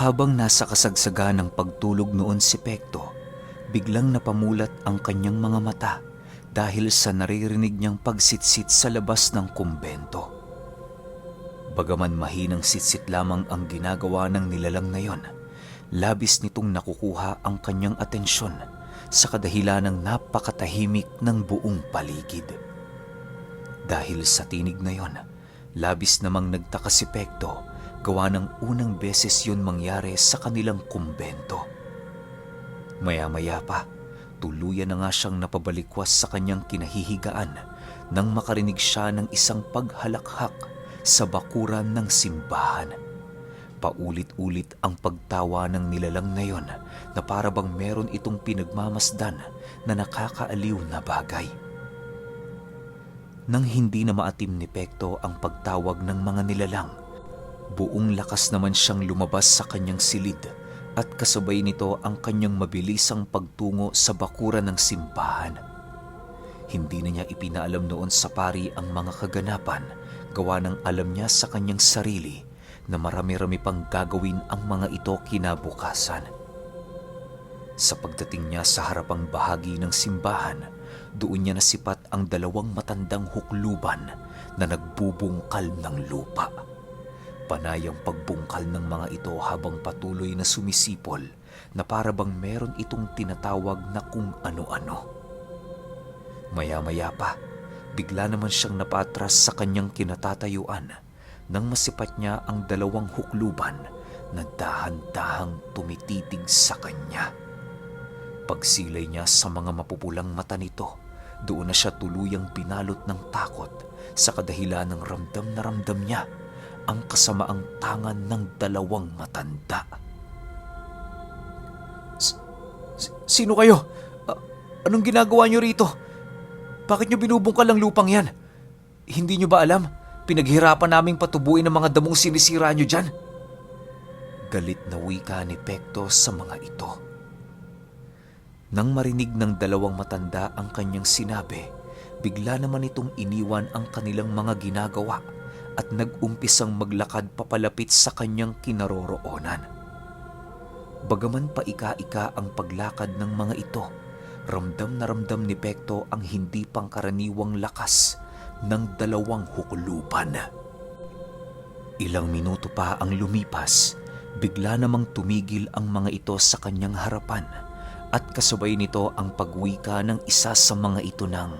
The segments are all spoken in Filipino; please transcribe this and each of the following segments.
Habang nasa kasagsagan ng pagtulog noon si Pekto, biglang napamulat ang kanyang mga mata dahil sa naririnig niyang pagsitsit sa labas ng kumbento. Bagaman mahinang sitsit lamang ang ginagawa ng nilalang na yon, labis nitong nakukuha ang kanyang atensyon sa kadahilan ng napakatahimik ng buong paligid. Dahil sa tinig na yon, labis namang nagtaka si Pekto gawa ng unang beses yun mangyari sa kanilang kumbento. Maya-maya pa, tuluyan na nga siyang napabalikwas sa kanyang kinahihigaan nang makarinig siya ng isang paghalakhak sa bakuran ng simbahan. Paulit-ulit ang pagtawa ng nilalang na yon na para bang meron itong pinagmamasdan na nakakaaliw na bagay. Nang hindi na maatim ni Pekto ang pagtawag ng mga nilalang, buong lakas naman siyang lumabas sa kanyang silid at kasabay nito ang kanyang mabilisang pagtungo sa bakuran ng simbahan. Hindi na niya ipinaalam noon sa pari ang mga kaganapan gawa ng alam niya sa kanyang sarili na marami-rami pang gagawin ang mga ito kinabukasan. Sa pagdating niya sa harapang bahagi ng simbahan, doon niya nasipat ang dalawang matandang hukluban na nagbubungkal ng lupa. Panay ang pagbungkal ng mga ito habang patuloy na sumisipol na para bang meron itong tinatawag na kung ano-ano. Maya-maya pa, bigla naman siyang napatras sa kanyang kinatatayuan nang masipat niya ang dalawang hukluban na dahan-dahang tumititig sa kanya. Pagsilay niya sa mga mapupulang mata nito, doon na siya tuluyang binalot ng takot sa kadahilan ng ramdam na ramdam niya ang kasamaang tangan ng dalawang matanda. Sino kayo? Anong ginagawa niyo rito? Bakit niyo binubungkal ang lupang yan? Hindi niyo ba alam? Pinaghirapan naming patubuin ang mga damong sinisira niyo dyan. Galit na wika ni Pekto sa mga ito. Nang marinig ng dalawang matanda ang kanyang sinabi, bigla naman itong iniwan ang kanilang mga ginagawa at nag-umpisang maglakad papalapit sa kanyang kinaroroonan. Bagaman paika-ika ang paglakad ng mga ito, ramdam na ramdam ni Pekto ang hindi pangkaraniwang lakas ng dalawang hukluban. Ilang minuto pa ang lumipas, bigla namang tumigil ang mga ito sa kanyang harapan at kasabay nito ang pagwika ng isa sa mga ito ng,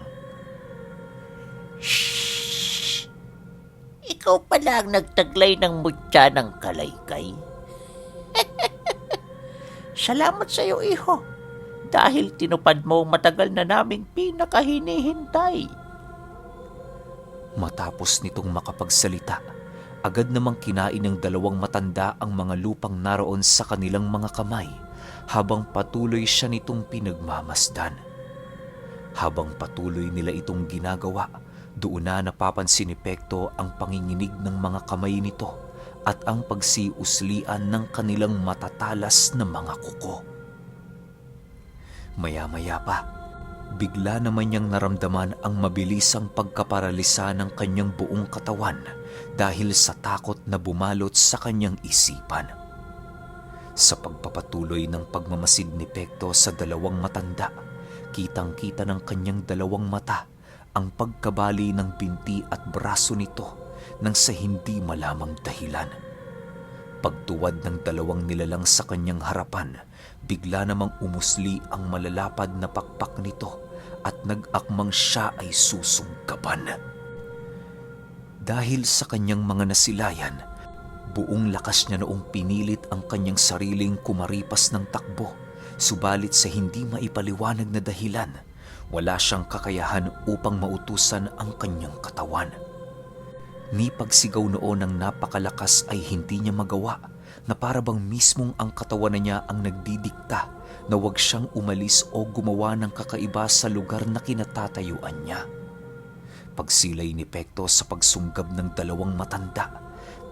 Shhh! Ikaw pala ang nagtaglay ng mutya ng kalaykay. Salamat sa iyo, iho. Dahil tinupad mo ang matagal na naming pinakahinihintay. Matapos nitong makapagsalita, agad namang kinain ng dalawang matanda ang mga lupang naroon sa kanilang mga kamay habang patuloy siya nitong pinagmamasdan. Habang patuloy nila itong ginagawa, doon na napapansin ni Pekto ang panginginig ng mga kamay nito at ang pagsiuslian ng kanilang matatalas na mga kuko. Maya-maya pa, bigla naman niyang naramdaman ang mabilisang pagkaparalisa ng kanyang buong katawan dahil sa takot na bumalot sa kanyang isipan. Sa pagpapatuloy ng pagmamasid ni Pekto sa dalawang matanda, kitang-kita ng kanyang dalawang mata ang pagkabali ng binti at braso nito nang sa hindi malamang dahilan. Pagtuwad ng dalawang nilalang sa kanyang harapan, bigla namang umusli ang malalapad na pakpak nito at nag-akmang siya ay susunggaban. Dahil sa kanyang mga nasilayan, buong lakas niya noong pinilit ang kanyang sariling kumaripas ng takbo, subalit sa hindi maipaliwanag na dahilan, wala siyang kakayahan upang mautusan ang kanyang katawan. Ni pagsigaw noon ng napakalakas ay hindi niya magawa na para bang mismong ang katawan na niya ang nagdidikta na huwag siyang umalis o gumawa ng kakaiba sa lugar na kinatatayuan niya. Pagsilay ni Pekto sa pagsunggab ng dalawang matanda,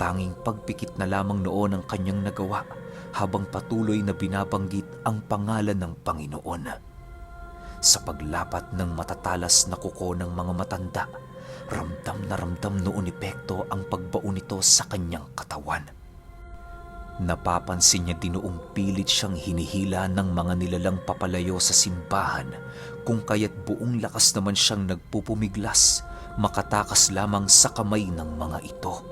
tanging pagpikit na lamang noon ang kanyang nagawa habang patuloy na binabanggit ang pangalan ng Panginoon. Sa paglapat ng matatalas na kuko ng mga matanda, ramdam na ramdam noon ni Pekto ang pagbaon nito sa kanyang katawan. Napapansin niya din noong pilit siyang hinihila ng mga nilalang papalayo sa simbahan, kung kaya't buong lakas naman siyang nagpupumiglas, makatakas lamang sa kamay ng mga ito.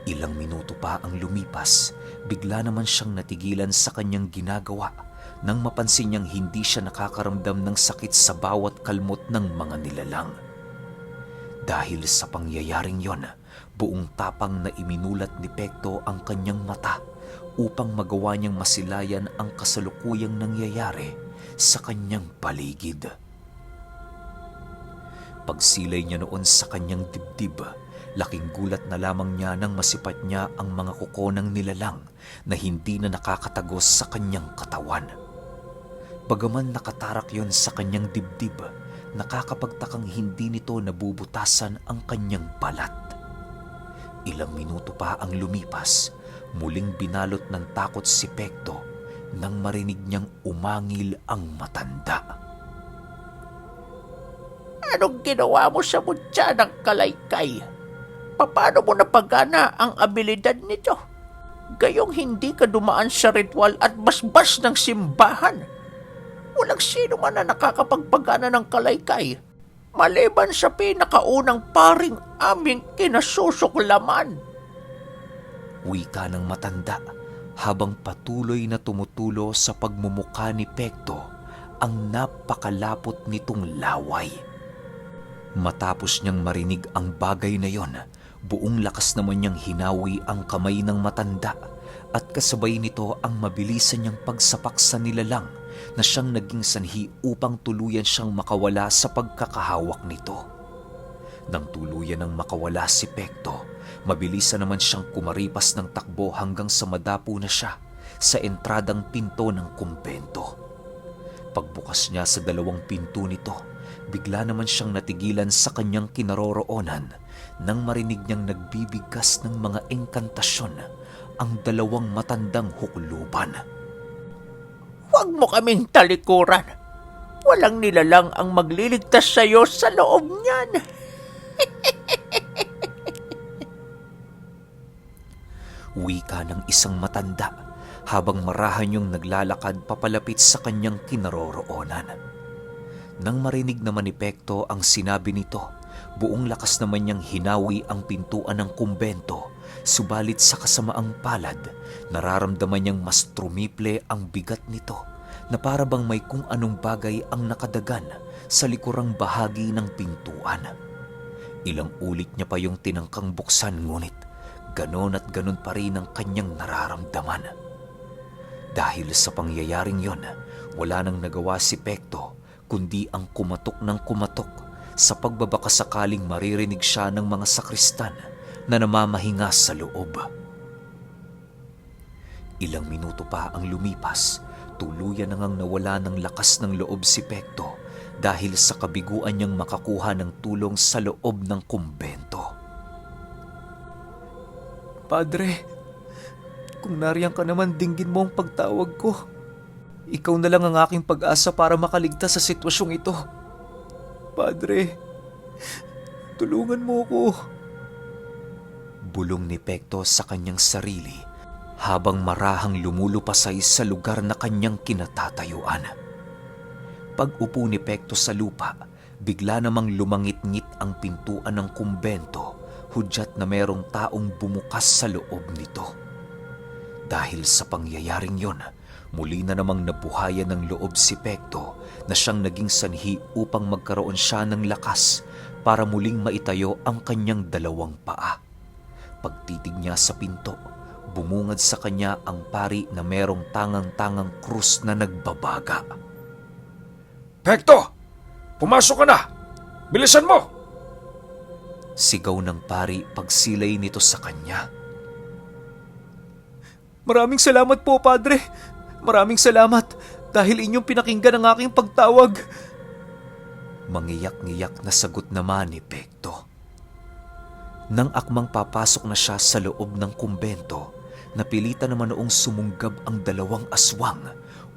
Ilang minuto pa ang lumipas, bigla naman siyang natigilan sa kanyang ginagawa nang mapansin niyang hindi siya nakakaramdam ng sakit sa bawat kalmot ng mga nilalang. Dahil sa pangyayaring yon, buong tapang na iminulat ni Pekto ang kanyang mata upang magawa niyang masilayan ang kasalukuyang nangyayari sa kanyang paligid. Pagsilay niya noon sa kanyang dibdib, laking gulat na lamang niya nang masipat niya ang mga kuko ng nilalang na hindi na nakakatagos sa kanyang katawan. Bagaman nakatarak yon sa kanyang dibdib, nakakapagtakang hindi nito nabubutasan ang kanyang balat. Ilang minuto pa ang lumipas, muling binalot ng takot si Pekto nang marinig niyang umangil ang matanda. Anong ginawa mo sa mutya ng kalaykay? Paano mo napagana ang abilidad nito? Gayong hindi ka dumaan sa ritual at basbas ng simbahan. Walang sino man na nakakapagpagana ng kalaykay, maliban sa pinakaunang paring aming kinasusuklaman. Wika ng matanda habang patuloy na tumutulo sa pagmumukha ni Pekto ang napakalapot nitong laway. Matapos niyang marinig ang bagay na yon, buong lakas naman niyang hinawi ang kamay ng matanda at kasabay nito ang mabilisan niyang pagsapak sa nilalang na siyang naging sanhi upang tuluyan siyang makawala sa pagkakahawak nito. Nang tuluyan ng makawala si Pekto, mabilisan naman siyang kumaripas ng takbo hanggang sa madapo na siya sa entradang pinto ng kumbento. Pagbukas niya sa dalawang pinto nito, bigla naman siyang natigilan sa kanyang kinaroroonan nang marinig niyang nagbibigkas ng mga engkantasyon ang dalawang matandang hukluban. Huwag mo kaming talikuran. Walang nilalang ang magliligtas sa iyo sa loob niyan. Wika ng isang matanda habang marahan yung naglalakad papalapit sa kanyang kinaroroonan. Nang marinig naman ni Pekto ang sinabi nito, buong lakas naman niyang hinawi ang pintuan ng kumbento, subalit sa kasamaang palad, nararamdaman niyang mas trumiple ang bigat nito na para bang may kung anong bagay ang nakadagan sa likurang bahagi ng pintuan. Ilang ulit niya pa yung tinangkang buksan, ngunit ganon at ganon pa rin ang kanyang nararamdaman. Dahil sa pangyayaring yon, wala nang nagawa si Pekto kundi ang kumatok ng kumatok sa pagbabakasakaling maririnig siya ng mga sakristan na namamahinga sa loob. Ilang minuto pa ang lumipas, tuluyan na ngang nawala ng lakas ng loob si Pekto dahil sa kabiguan niyang makakuha ng tulong sa loob ng kumbento. Padre, kung nariyan ka naman, dinggin mo ang pagtawag ko. Ikaw na lang ang aking pag-asa para makaligtas sa sitwasyong ito. Padre, tulungan mo ko. Bulong ni Pekto sa kanyang sarili habang marahang lumulupasay sa lugar na kanyang kinatatayuan. Pag-upo ni Pekto sa lupa, bigla namang lumangit-ngit ang pintuan ng kumbento, hudyat na merong taong bumukas sa loob nito. Dahil sa pangyayaring yon, muli na namang nabuhayan ng loob si Pekto na siyang naging sanhi upang magkaroon siya ng lakas para muling maitayo ang kanyang dalawang paa. Pagtitig niya sa pinto, bumungad sa kanya ang pari na merong tangang-tangang krus na nagbabaga. Pekto! Pumasok ka na! Bilisan mo! Sigaw ng pari pagsilay nito sa kanya. Maraming salamat po, Padre. Maraming salamat dahil inyong pinakinggan ang aking pagtawag. Mangiyak-ngiyak na sagot naman ni Pekto. Nang akmang papasok na siya sa loob ng kumbento, napilitan naman noong sumunggab ang dalawang aswang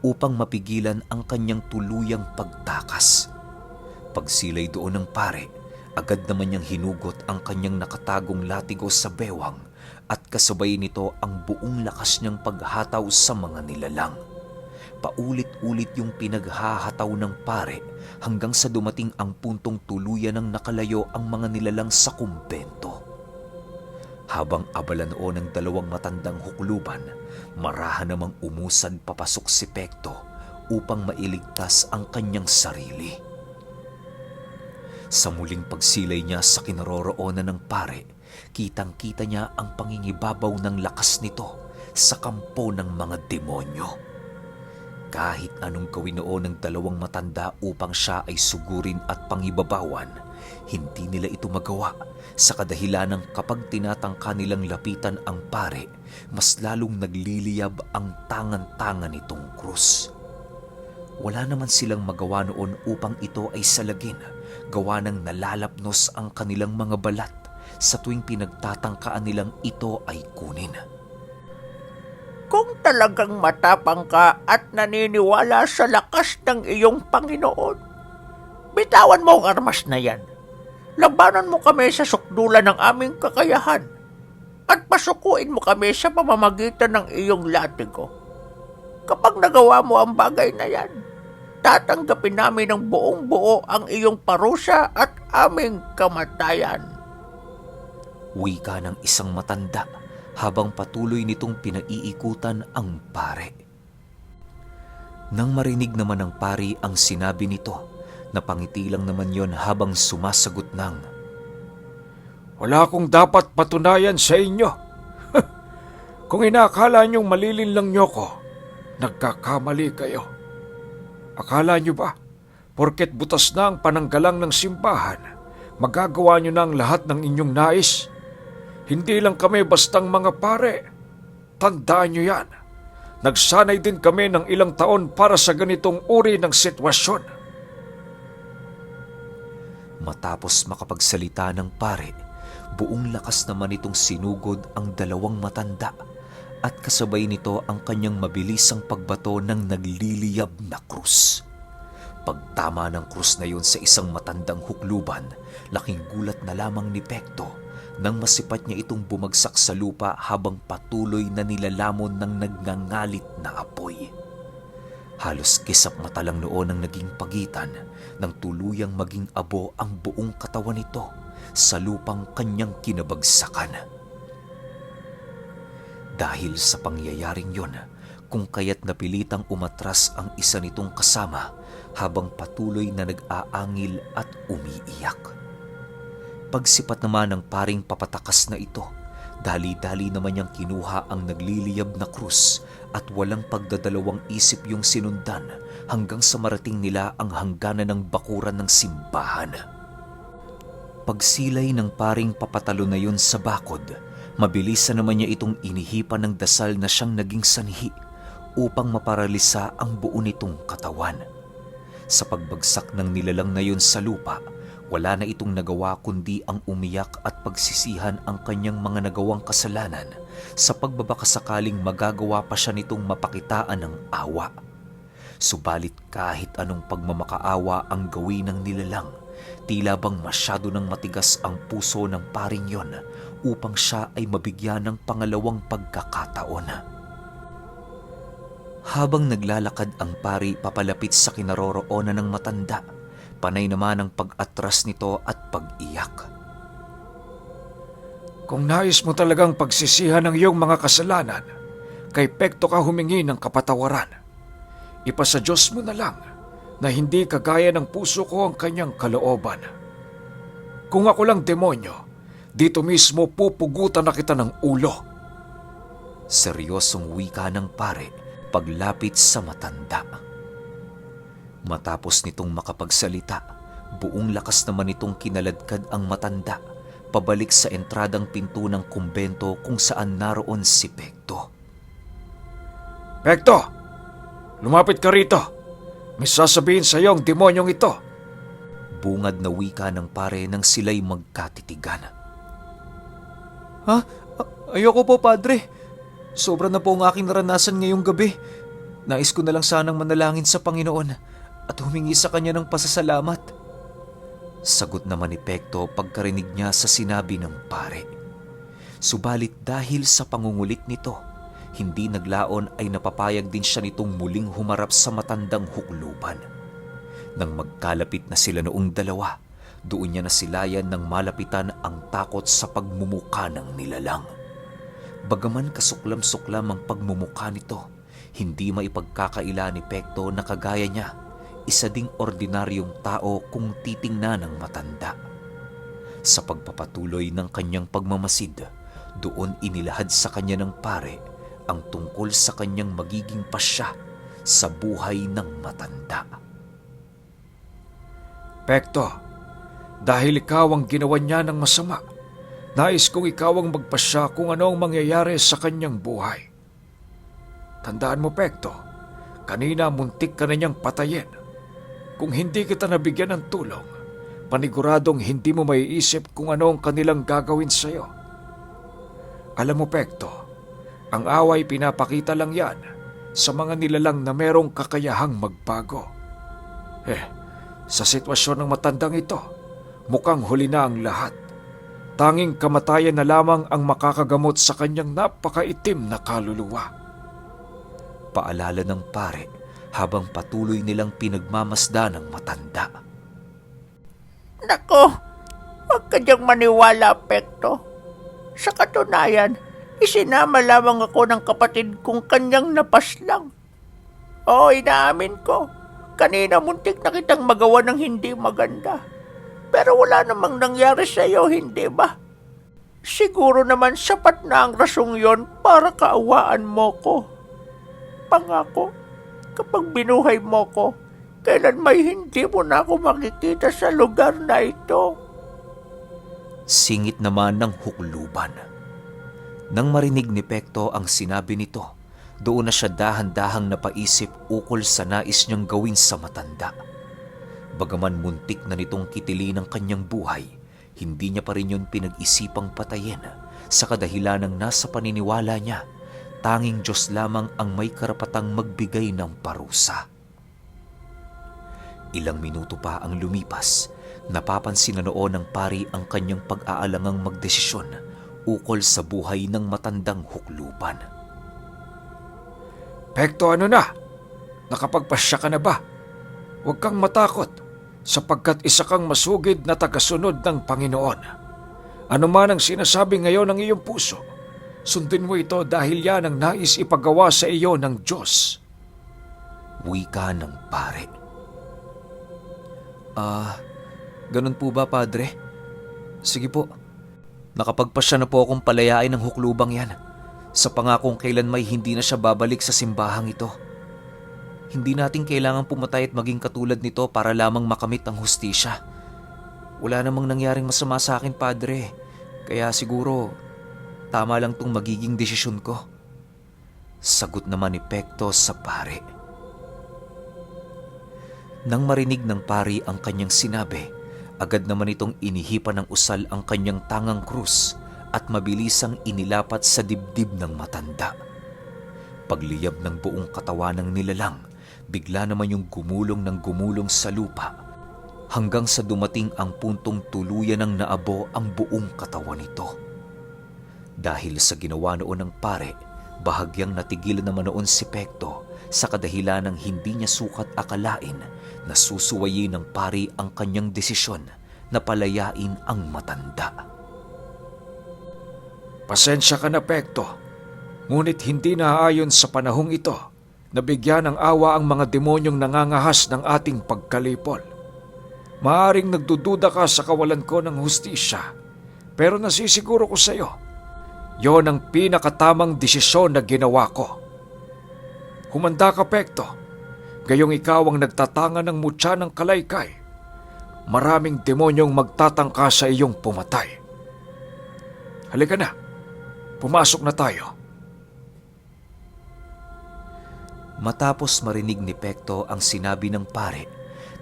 upang mapigilan ang kanyang tuluyang pagtakas. Pagsilay doon ng pare, agad naman niyang hinugot ang kanyang nakatagong latigo sa bewang at kasabay nito ang buong lakas niyang paghataw sa mga nilalang. Paulit-ulit yung pinaghahataw ng pare hanggang sa dumating ang puntong tuluyan ng nakalayo ang mga nilalang sa kumbento. Habang abala noon ng dalawang matandang hukluban, marahan namang umusad papasok si Pekto upang mailigtas ang kanyang sarili. Sa muling pagsilay niya sa kinaroroonan ng pare, kitang-kita niya ang pangingibabaw ng lakas nito sa kampo ng mga demonyo. Kahit anong gawin noon ng dalawang matanda upang siya ay sugurin at pangibabawan, hindi nila ito magawa sa kadahilanang kapag tinatangka nilang lapitan ang pare, mas lalong nagliliyab ang tangan-tangan nitong krus. Wala naman silang magawa noon upang ito ay salagin, gawa ng nalalapnos ang kanilang mga balat sa tuwing pinagtatangkaan nilang ito ay kunin. Kung talagang matapang ka at naniniwala sa lakas ng iyong Panginoon, bitawan mo ang armas na yan. Labanan mo kami sa sukdulan ng aming kakayahan at pasukuin mo kami sa pamamagitan ng iyong latigo. Kapag nagawa mo ang bagay na yan, tatanggapin namin ng buong buo ang iyong parusa at aming kamatayan. Wika ng isang matanda habang patuloy nitong pinaiikutan ang pare. Nang marinig naman ng pari ang sinabi nito, napangiti lang naman yon habang sumasagot ng, Wala akong dapat patunayan sa inyo. Kung inakala niyong malilin lang niyo ko, nagkakamali kayo. Akala niyo ba, porket butas na ang pananggalang ng simbahan, magagawa niyo na ang lahat ng inyong nais? Hindi lang kami bastang mga pare. Tandaan niyo yan. Nagsanay din kami ng ilang taon para sa ganitong uri ng sitwasyon. Matapos makapagsalita ng pare, buong lakas naman itong sinugod ang dalawang matanda at kasabay nito ang kanyang mabilisang pagbato ng nagliliyab na krus. Pagtama ng krus na yun sa isang matandang hukluban, laking gulat na lamang ni Pekto nang masipat niya itong bumagsak sa lupa habang patuloy na nilalamon ng nagngangalit na apoy. Halos kisap mata lang noon ang naging pagitan nang tuluyang maging abo ang buong katawan nito sa lupang kanyang kinabagsakan. Dahil sa pangyayaring yon, kung kaya't napilitang umatras ang isa nitong kasama habang patuloy na nag-aangil at umiiyak. Pagsipat naman ng paring papatakas na ito, dali-dali naman niyang kinuha ang nagliliyab na krus at walang pagdadalawang isip yung sinundan hanggang sa marating nila ang hangganan ng bakuran ng simbahan. Pagsilay ng paring papatalo na yun sa bakod, mabilisan naman niya itong inihipan ng dasal na siyang naging sanhi upang maparalisa ang buo nitong katawan. Sa pagbagsak ng nilalang na yun sa lupa, wala na itong nagawa kundi ang umiyak at pagsisihan ang kanyang mga nagawang kasalanan sa pagbabakasakaling magagawa pa siya nitong mapakitaan ng awa. Subalit kahit anong pagmamakaawa ang gawin ng nilalang, tila bang masyado ng matigas ang puso ng paring yon upang siya ay mabigyan ng pangalawang pagkakataon. Habang naglalakad ang pari papalapit sa kinaroroonan ng matanda, panay naman ang pag-atras nito at pag-iyak. Kung nais mo talagang pagsisihan ng iyong mga kasalanan, kay Pekto ka humingi ng kapatawaran. Ipasa Diyos mo na lang na hindi kagaya ng puso ko ang kanyang kalooban. Kung ako lang demonyo, dito mismo pupugutan na kita ng ulo. Seryosong wika ng pare paglapit sa matanda. Matapos nitong makapagsalita, buong lakas naman nitong kinaladkad ang matanda pabalik sa entradang pinto ng kumbento kung saan naroon si Pekto. Pekto, lumapit ka rito. May sasabihin sa iyo ang demonyong ito. Bungad na wika ng pare nang sila'y magkatitigan. Ha? Ayoko po, Padre. Sobra na po ang aking naranasan ngayong gabi. Nais ko na lang sanang manalangin sa Panginoon at humingi sa Kanya ng pasasalamat. Sagot naman ni Pekto pagkarinig niya sa sinabi ng pare. Subalit dahil sa pangungulit nito, hindi naglaon ay napapayag din siya nitong muling humarap sa matandang hukluban. Nang magkalapit na sila noong dalawa, doon niya nasilayan ng malapitan ang takot sa pagmumuka ng nilalang. Bagaman kasuklam-suklam ang pagmumuka nito, hindi maipagkakaila ni Pekto na kagaya niya, isa ding ordinaryong tao kung titingnan ng matanda. Sa pagpapatuloy ng kanyang pagmamasid, doon inilahad sa kanya ng pare ang tungkol sa kanyang magiging pasya sa buhay ng matanda. Pekto, dahil ikaw ang ginawa niya ng masama, nais kong ikaw ang magpasya kung ano ang mangyayari sa kanyang buhay. Tandaan mo, Pekto, kanina muntik ka na niyang patayin. Kung hindi kita nabigyan ng tulong, paniguradong hindi mo maiisip kung ano ang kanilang gagawin sa iyo. Alam mo, Pekto, ang away pinapakita lang yan sa mga nilalang na merong kakayahang magbago. Sa sitwasyon ng matandang ito, mukhang huli na ang lahat. Tanging kamatayan na lamang ang makakagamot sa kanyang napakaitim na kaluluwa. Paalala ng pare habang patuloy nilang pinagmamasdan ng matanda. Nako, huwag ka diyang maniwala, Pekto. Sa katunayan, isinama lamang ako ng kapatid kong kanyang napaslang. Oo, inaamin ko. Kanina muntik na kitang magawa ng hindi maganda. Pero wala namang nangyari sa iyo, hindi ba? Siguro naman sapat na ang rasong yon para kaawaan mo ko. Pangako, kapag binuhay mo ko, kailan may hindi mo na ako makikita sa lugar na ito. Singit naman ng hukluban. Nang marinig ni Pekto ang sinabi nito, doon na siya dahan-dahang napaisip ukol sa nais niyang gawin sa matanda. Bagaman muntik na nitong kitilin ang kanyang buhay, hindi niya pa rin yun pinag-isipang patayin sa kadahilan ng nasa paniniwala niya, tanging Diyos lamang ang may karapatang magbigay ng parusa. Ilang minuto pa ang lumipas, napapansin na noon ng pari ang kanyang pag-aalangang magdesisyon ukol sa buhay ng matandang hukluban. Pekto, ano na? Nakapagpasya ka na ba? Huwag kang matakot, sapagkat isa kang masugid na tagasunod ng Panginoon. Ano man ang sinasabi ngayon ng iyong puso, sundin mo ito dahil yan ang nais ipagawa sa iyo ng Diyos. Wika ng pare. Ganun po ba, Padre? Sige po. Nakapagpasya na po akong palayain ng huklubang yan sa pangakong kailan may hindi na siya babalik sa simbahang ito. Hindi natin kailangan pumatay at maging katulad nito para lamang makamit ang hustisya. Wala namang nangyaring masama sa akin, Padre. Kaya siguro, tama lang tong magiging desisyon ko. Sagot naman ni Pekto sa pare. Nang marinig ng pari ang kanyang sinabi, agad naman itong inihipan ng usal ang kanyang tangang krus at mabilisang inilapat sa dibdib ng matanda. Pagliyab ng buong katawan ng nilalang, bigla naman yung gumulong ng gumulong sa lupa hanggang sa dumating ang puntong tuluyan ng naabo ang buong katawan nito. Dahil sa ginawa noon ng pare, bahagyang natigilan naman noon si Pekto sa kadahilan ng hindi niya sukat akalain na susuwayin ng pari ang kanyang desisyon na palayain ang matanda. Pasensya ka na, Pekto. Ngunit hindi naaayon sa panahong ito na bigyan ng awa ang mga demonyong nangangahas ng ating pagkalipol. Maaring nagdududa ka sa kawalan ko ng hustisya, pero nasisiguro ko sa iyo, yon ang pinakatamang desisyon na ginawa ko. Humanda ka, Pekto. Gayong ikaw ang nagtatanga ng mutya ng kalaykay. Maraming demonyong magtatangka sa iyong pumatay. Halika na. Pumasok na tayo. Matapos marinig ni Pekto ang sinabi ng pare,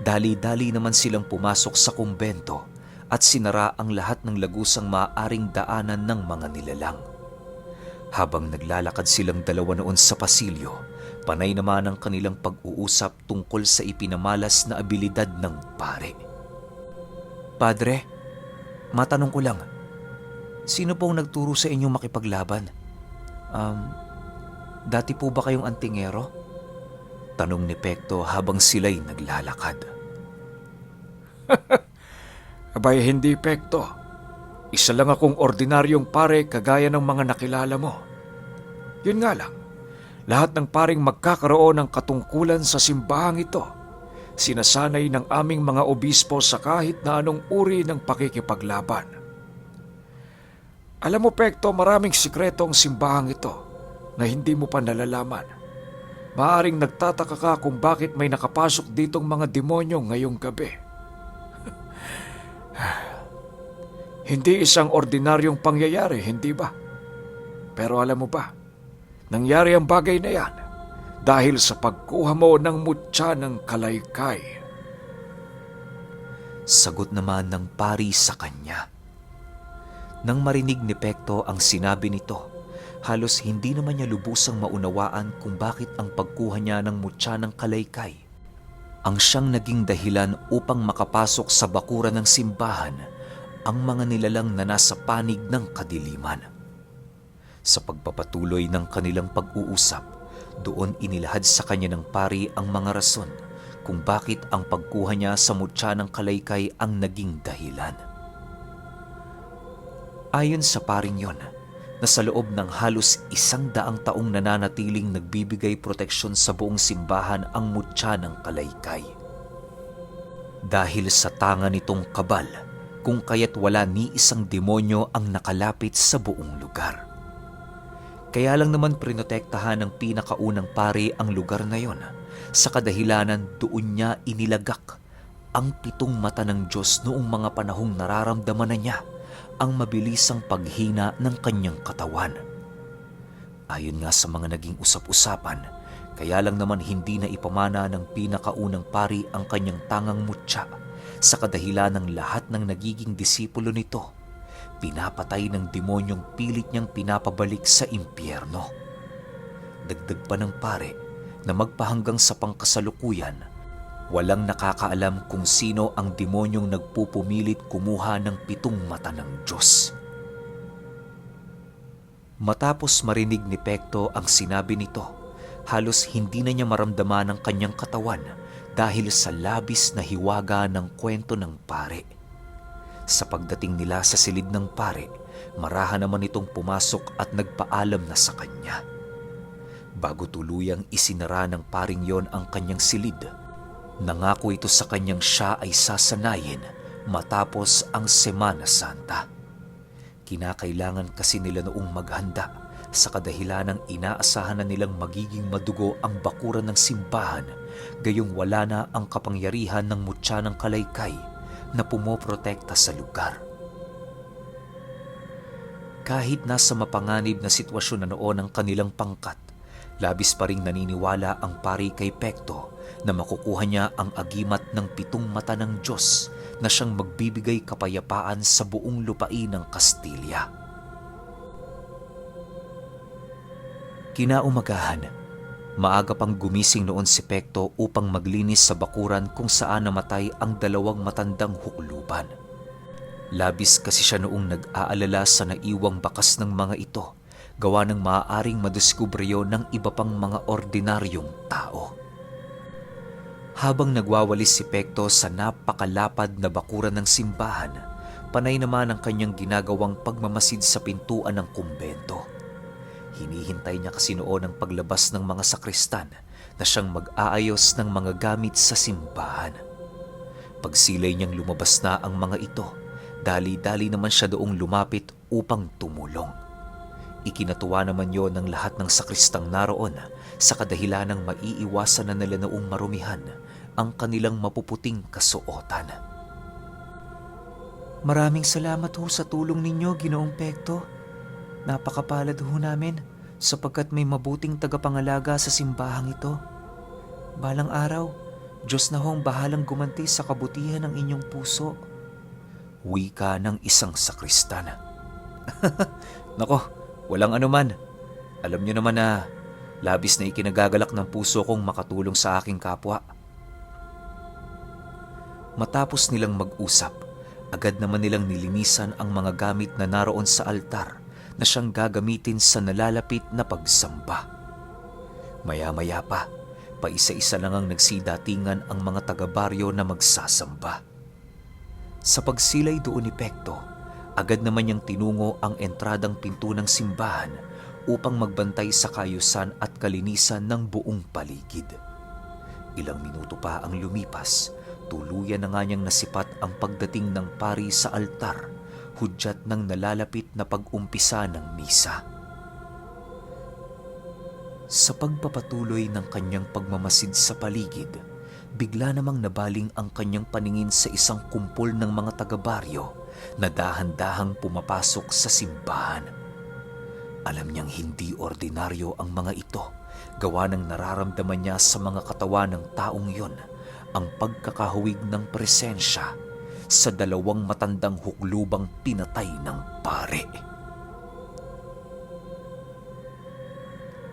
dali-dali naman silang pumasok sa kumbento at sinara ang lahat ng lagusang maaaring daanan ng mga nilalang. Habang naglalakad silang dalawa noon sa pasilyo, panay naman ang kanilang pag-uusap tungkol sa ipinamalas na abilidad ng pare. Padre, matanong ko lang, Sino pong nagturo sa inyong makipaglaban? Dati po ba kayong antingero? Tanong ni Pekto habang sila'y naglalakad. Abay, hindi, Pekto. Isa lang akong ordinaryong pare kagaya ng mga nakilala mo. Yun nga lang, lahat ng paring magkakaroon ng katungkulan sa simbahang ito, sinasanay ng aming mga obispo sa kahit na anong uri ng pakikipaglaban. Alam mo, Pekto, maraming sikreto ang simbahang ito na hindi mo pa nalalaman. Maaring nagtataka ka kung bakit may nakapasok ditong mga demonyo ngayong gabi. Hindi isang ordinaryong pangyayari, hindi ba? Pero alam mo ba, nangyari ang bagay na yan dahil sa pagkuha mo ng mutya ng kalaykay. Sagot naman ng pari sa kanya. Nang marinig ni Pekto ang sinabi nito, halos hindi naman niya lubusang maunawaan kung bakit ang pagkuha niya ng mutya ng kalaykay ang siyang naging dahilan upang makapasok sa bakuran ng simbahan ang mga nilalang na nasa panig ng kadiliman. Sa pagpapatuloy ng kanilang pag-uusap, doon inilahad sa kanya ng pari ang mga rason kung bakit ang pagkuha niya sa mutya ng kalaykay ang naging dahilan. Ayon sa paring yon, na sa loob ng halos 100 taong nananatiling nagbibigay proteksyon sa buong simbahan ang mutya ng kalaykay. Dahil sa tanga nitong kabal, kung kaya't wala ni isang demonyo ang nakalapit sa buong lugar. Kaya lang naman prinotektahan ng pinakaunang pari ang lugar na yon, sa kadahilanan doon niya inilagak ang 7 mata ng Diyos noong mga panahong nararamdaman na niya ang mabilisang paghina ng kanyang katawan. Ayon nga sa mga naging usap-usapan, kaya lang naman hindi na ipamana ng pinakaunang pari ang kanyang tangang mutya sa kadahilan ng lahat ng nagiging disipulo nito, pinapatay ng demonyong pilit niyang pinapabalik sa impyerno. Dagdag pa ng pare na magpahanggang sa pangkasalukuyan, walang nakakaalam kung sino ang demonyong nagpupumilit kumuha ng 7 mata ng Diyos. Matapos marinig ni Pekto ang sinabi nito, halos hindi na niya maramdaman ang kanyang katawan dahil sa labis na hiwaga ng kwento ng pare. Sa pagdating nila sa silid ng pare, marahan naman itong pumasok at nagpaalam na sa kanya. Bago tuluyang isinara ng paring yon ang kanyang silid, nangako ito sa kanyang siya ay sasanayin matapos ang Semana Santa. Kinakailangan kasi nila noong maghanda sa kadahilanang inaasahan na nilang magiging madugo ang bakuran ng simbahan, gayong wala na ang kapangyarihan ng mutya ng kalaykay na pumoprotekta sa lugar. Kahit nasa mapanganib na sitwasyon na noon ang kanilang pangkat, labis pa ring naniniwala ang pari kay Pekto na makukuha niya ang agimat ng 7 mata ng Diyos na siyang magbibigay kapayapaan sa buong lupain ng Kastilya. Kinaumagahan, maaga pang gumising noon si Pekto upang maglinis sa bakuran kung saan namatay ang 2 matandang hukluban. Labis kasi siya noong nag-aalala sa naiwang bakas ng mga ito, gawa ng maaaring madiskubriyo ng iba pang mga ordinaryong tao. Habang nagwawalis si Pekto sa napakalapad na bakuran ng simbahan, panay naman ang kanyang ginagawang pagmamasid sa pintuan ng kumbento. Hinihintay niya kasi noon ang paglabas ng mga sakristan na siyang mag-aayos ng mga gamit sa simbahan. Pagsilay niyang lumabas na ang mga ito, dali-dali naman siya doong lumapit upang tumulong. Ikinatuwa naman yon ng lahat ng sakristang naroon sa kadahilanang maiiwasan na nila noong marumihan ang kanilang mapuputing kasuotan. Maraming salamat ho sa tulong ninyo, Ginoong Pekto. Napakapalad ho namin sapagkat may mabuting tagapangalaga sa simbahang ito. Balang araw, Diyos na hong bahalang gumanti sa kabutihan ng inyong puso. Wika ng isang sakristan. Nako, walang anuman. Alam niyo naman na labis na ikinagagalak ng puso kong makatulong sa aking kapwa. Matapos nilang mag-usap, Agad naman nilang nilinisan ang mga gamit na naroon sa altar na siyang gagamitin sa nalalapit na pagsamba. Maya-maya pa, paisa-isa lang ang nagsidatingan ang mga taga-baryo na magsasamba. Sa pagsilay doon ni Pekto, agad naman niyang tinungo ang entradang pinto ng simbahan upang magbantay sa kaayusan at kalinisan ng buong paligid. Ilang minuto pa ang lumipas, tuluyan na nga niyang nasipat ang pagdating ng pari sa altar, hudyat ng nalalapit na pag-umpisa ng misa. Sa pagpapatuloy ng kanyang pagmamasid sa paligid, bigla namang nabaling ang kanyang paningin sa isang kumpol ng mga taga-baryo na dahan-dahang pumapasok sa simbahan. Alam niyang hindi ordinaryo ang mga ito, gawa ng nararamdaman niya sa mga katawan ng taong yon ang pagkakahuwig ng presensya sa dalawang matandang huklubang pinatay ng pare.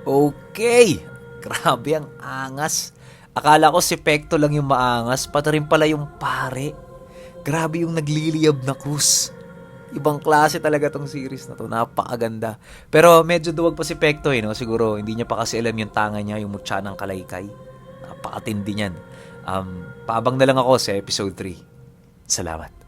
Okay, grabe ang angas. Akala ko si Pekto lang yung maangas, pati rin pala yung pare. Grabe yung nagliliyab na krus. Ibang klase talaga tong series na to, napakaganda. Pero medyo duwag pa si Pekto no? Siguro hindi niya pa kasi alam yung tanga niya, yung mutya ng kalaykay. Napakatindi niyan. Paabang na lang ako sa episode 3. Salamat.